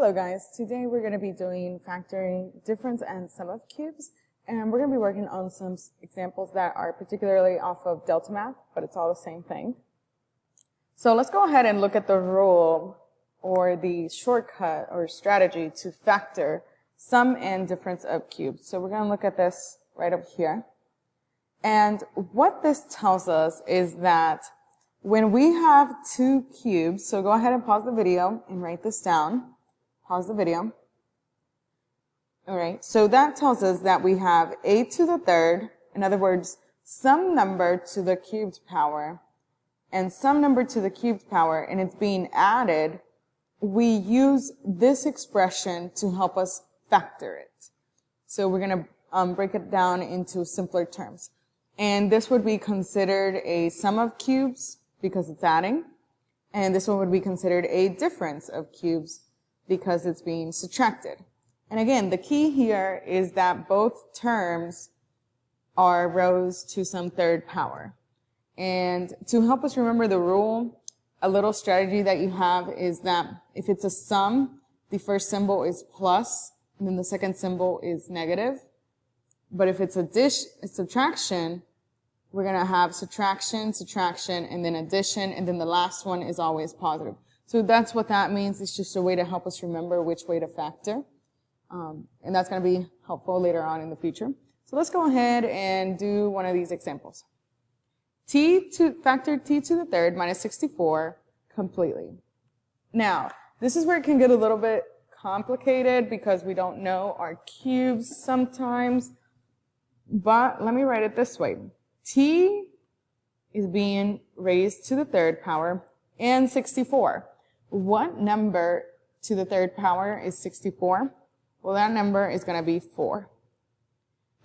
Hello guys, today we're going to be doing factoring difference and sum of cubes, and we're going to be working on some examples that are particularly off of Deltamath, but it's all the same thing. So let's go ahead and look at the rule or the shortcut or strategy to factor sum and difference of cubes. So we're going to look at this right up here. And what this tells us is that when we have two cubes, so go ahead and pause the video and write this down. Pause the video. All right, so that tells us that we have a to the third, in other words, some number to the cubed power, and some number to the cubed power, and it's being added. We use this expression to help us factor it. So we're going to break it down into simpler terms. And this would be considered a sum of cubes because it's adding, and this one would be considered a difference of cubes because it's being subtracted. And again, the key here is that both terms are rows to some third power. And to help us remember the rule, a little strategy that you have is that if it's a sum, the first symbol is plus, and then the second symbol is negative. But if it's a subtraction, we're going to have subtraction, subtraction, and then addition, and then the last one is always positive. So that's what that means. It's just a way to help us remember which way to factor. And that's going to be helpful later on in the future. So let's go ahead and do one of these examples. Factor t to the third minus 64 completely. Now, this is where it can get a little bit complicated because we don't know our cubes sometimes. But let me write it this way. T is being raised to the third power and 64. What number to the third power is 64? Well, that number is going to be 4.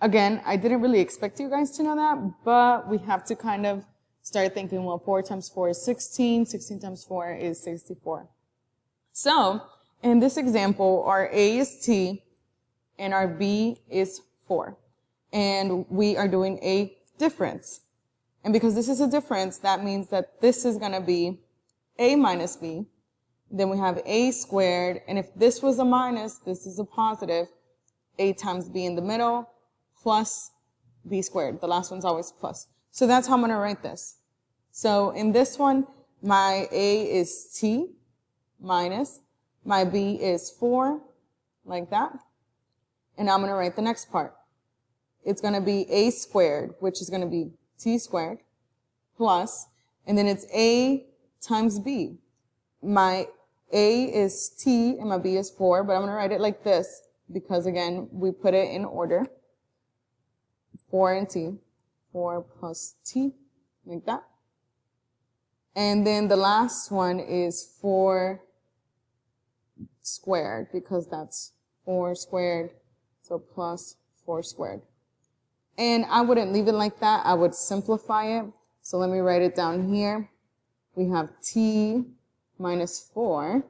Again, I didn't really expect you guys to know that, but we have to kind of start thinking, well, 4 times 4 is 16, 16 times 4 is 64. So, in this example, our A is T and our B is 4. And we are doing a difference. And because this is a difference, that means that this is going to be A minus B. Then we have A squared. And if this was a minus, this is a positive. A times B in the middle plus B squared. The last one's always plus. So that's how I'm going to write this. So in this one, my A is T minus my B is 4, like that. And I'm going to write the next part. It's going to be A squared, which is going to be T squared, plus, and then it's A times B. My A is T and my B is 4, but I'm going to write it like this because, again, we put it in order. 4 and T, 4 plus T, like that. And then the last one is 4 squared because that's 4 squared, so plus 4 squared. And I wouldn't leave it like that. I would simplify it. So let me write it down here. We have T minus 4.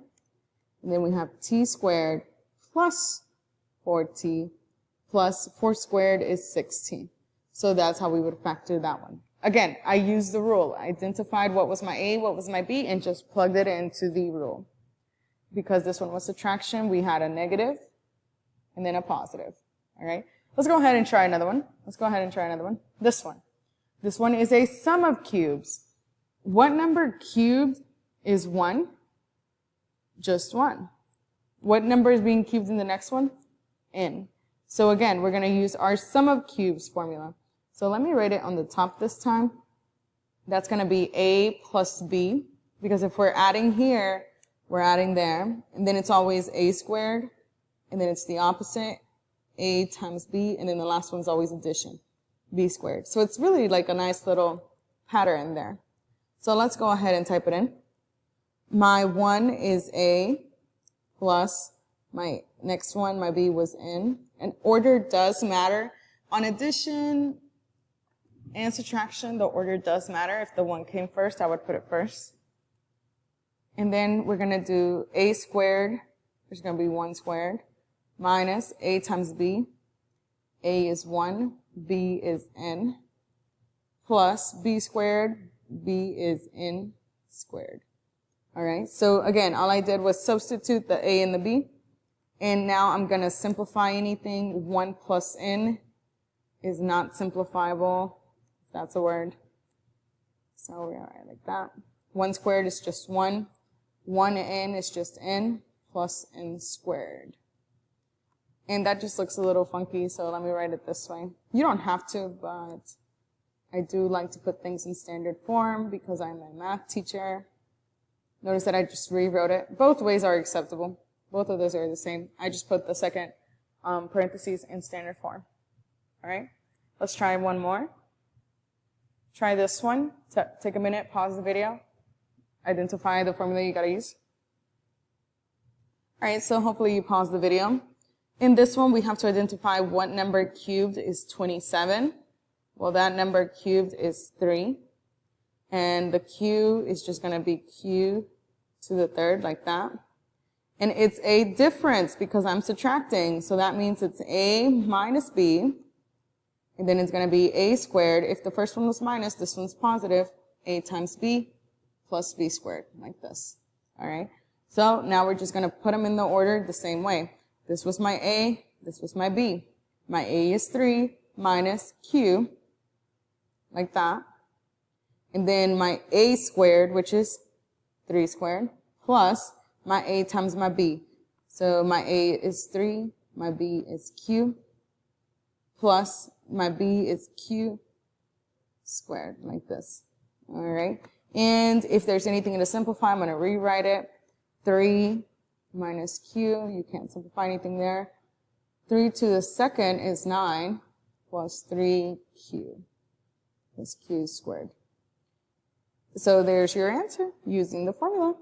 And then we have T squared plus 4T plus 4 squared is 16. So that's how we would factor that one. Again, I used the rule. I identified what was my A, what was my B, and just plugged it into the rule. Because this one was subtraction, we had a negative and then a positive. All right? Let's go ahead and try another one. This one. This one is a sum of cubes. What number cubed is 1? Just 1. What number is being cubed in the next one? N. So again, we're going to use our sum of cubes formula. So let me write it on the top this time. That's going to be A plus B. Because if we're adding here, we're adding there. And then it's always A squared. And then it's the opposite. A times B, and then the last one's always addition, B squared. So it's really like a nice little pattern there. So let's go ahead and type it in. My 1 is A plus my next one, my B was N. And order does matter. On addition and subtraction, the order does matter. If the 1 came first, I would put it first. And then we're going to do A squared, which is going to be 1 squared. Minus A times B. A is 1, B is N, plus B squared, B is N squared. All right, so again, all I did was substitute the A and the B, And now I'm going to simplify anything. 1 plus n is not simplifiable, if that's a word. So we are like that. 1 squared is just 1. 1n is just n plus n squared. And that just looks a little funky, so let me write it this way. You don't have to, but I do like to put things in standard form because I'm a math teacher. Notice that I just rewrote it. Both ways are acceptable. Both of those are the same. I just put the second parentheses in standard form. All right? Let's try one more. Try this one. Take a minute, pause the video. Identify the formula you gotta use. All right, so hopefully you paused the video. In this one, we have to identify what number cubed is 27. Well, that number cubed is 3. And the q is just going to be q to the third, like that. And it's a difference because I'm subtracting. So that means it's a minus b. And then it's going to be a squared. If the first one was minus, this one's positive. A times b plus b squared, like this. All right? So now we're just going to put them in the order the same way. This was my a, this was my b. My a is 3 minus q, like that. And then my a squared, which is 3 squared, plus my a times my b. So my a is 3, my b is q, plus my b is q squared, like this. All right? And if there's anything to simplify, I'm going to rewrite it. 3 minus q, you can't simplify anything there. 3 to the second is 9 plus 3q plus q squared. So there's your answer using the formula.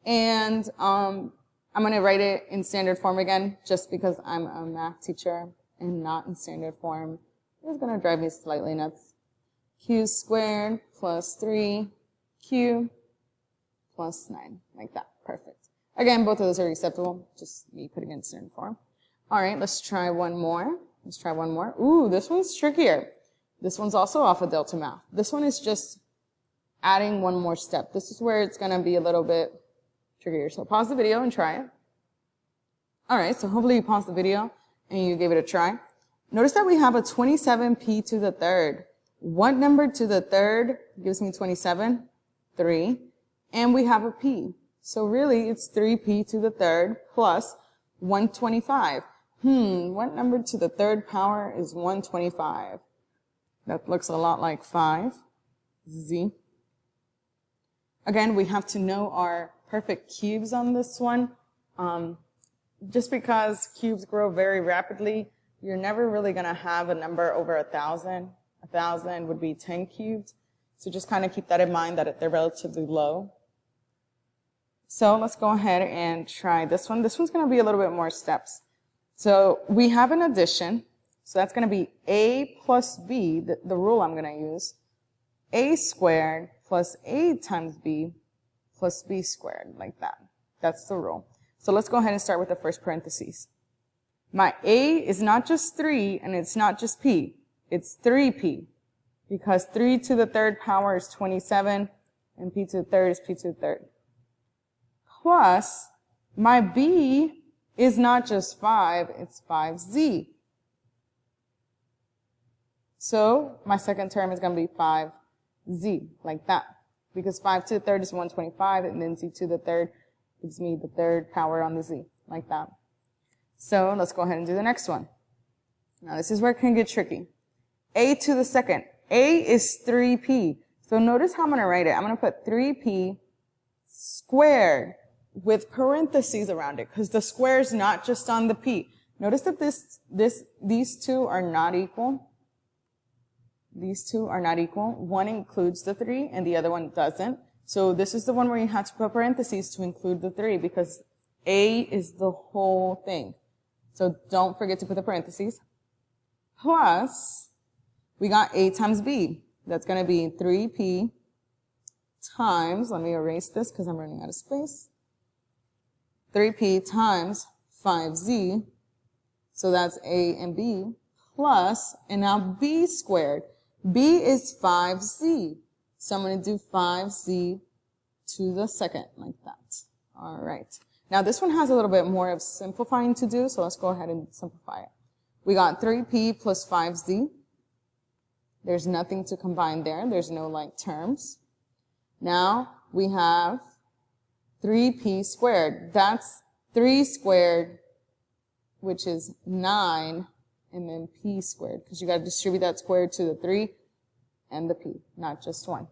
And I'm going to write it in standard form again just because I'm a math teacher and not in standard form. It's going to drive me slightly nuts. Q squared plus 3q plus 9, like that. Perfect. Again, both of those are acceptable, just me putting it in standard form. All right, let's try one more. Let's try one more. Ooh, this one's trickier. This one's also off of Deltamath. This one is just adding one more step. This is where it's going to be a little bit trickier. So pause the video and try it. All right, so hopefully you paused the video and you gave it a try. Notice that we have a 27p to the third. What number to the third gives me 27? 3. And we have a p. So really, it's 3p to the third plus 125. What number to the third power is 125? That looks a lot like 5. Z. Again, we have to know our perfect cubes on this one. Just because cubes grow very rapidly, you're never really going to have a number over 1,000. 1,000 would be 10 cubed. So just kind of keep that in mind that they're relatively low. So let's go ahead and try this one. This one's going to be a little bit more steps. So we have an addition. So that's going to be a plus b, the rule I'm going to use. A squared plus a times b plus b squared, like that. That's the rule. So let's go ahead and start with the first parentheses. My a is not just 3 and it's not just p. It's 3p because 3 to the third power is 27 and p to the third is p to the third. Plus, my b is not just 5, it's 5z. So my second term is going to be 5z, like that. Because 5 to the third is 125, and then z to the third gives me the third power on the z, like that. So let's go ahead and do the next one. Now this is where it can get tricky. A to the second. A is 3p. So notice how I'm going to write it. I'm going to put 3p squared with parentheses around it, because the square is not just on the p. Notice that these two are not equal. These two are not equal. One includes the 3 and the other one doesn't. So this is the one where you have to put parentheses to include the 3 because A is the whole thing. So don't forget to put the parentheses. Plus, we got A times B. That's going to be 3p times, let me erase this because I'm running out of space. 3p times 5z. So that's A and B plus, and now B squared. B is 5z. So I'm going to do 5z to the second, like that. All right. Now this one has a little bit more of simplifying to do, so let's go ahead and simplify it. We got 3p plus 5z. There's nothing to combine there. There's no like terms. Now we have 3p squared. That's 3 squared, which is 9, and then p squared, because you got to distribute that square to the 3 and the p, not just 1.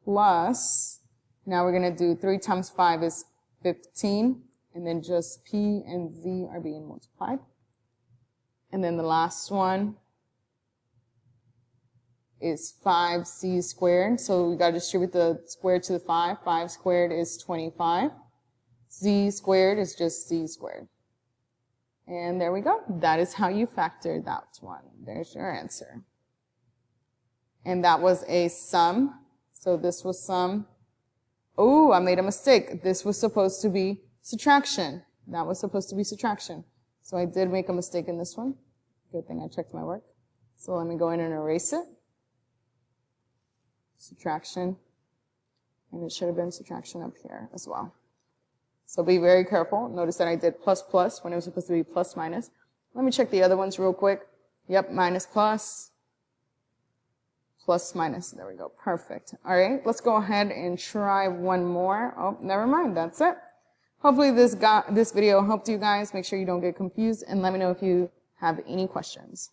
Plus, now we're going to do 3 times 5 is 15, and then just p and z are being multiplied. And then the last one is 5c squared. So we got to distribute the square to the 5. 5 squared is 25. Z squared is just z squared. And there we go. That is how you factor that one. There's your answer. And that was a sum. So this was sum. Oh, I made a mistake. This was supposed to be subtraction. That was supposed to be subtraction. So I did make a mistake in this one. Good thing I checked my work. So let me go in and erase it. Subtraction. And it should have been subtraction up here as well. So be very careful. Notice that I did plus plus when it was supposed to be plus minus. Let me check the other ones real quick. Yep, minus plus. Plus minus. There we go. Perfect. All right, let's go ahead and try one more. Oh, never mind. That's it. Hopefully this video helped you guys. Make sure you don't get confused, and let me know if you have any questions.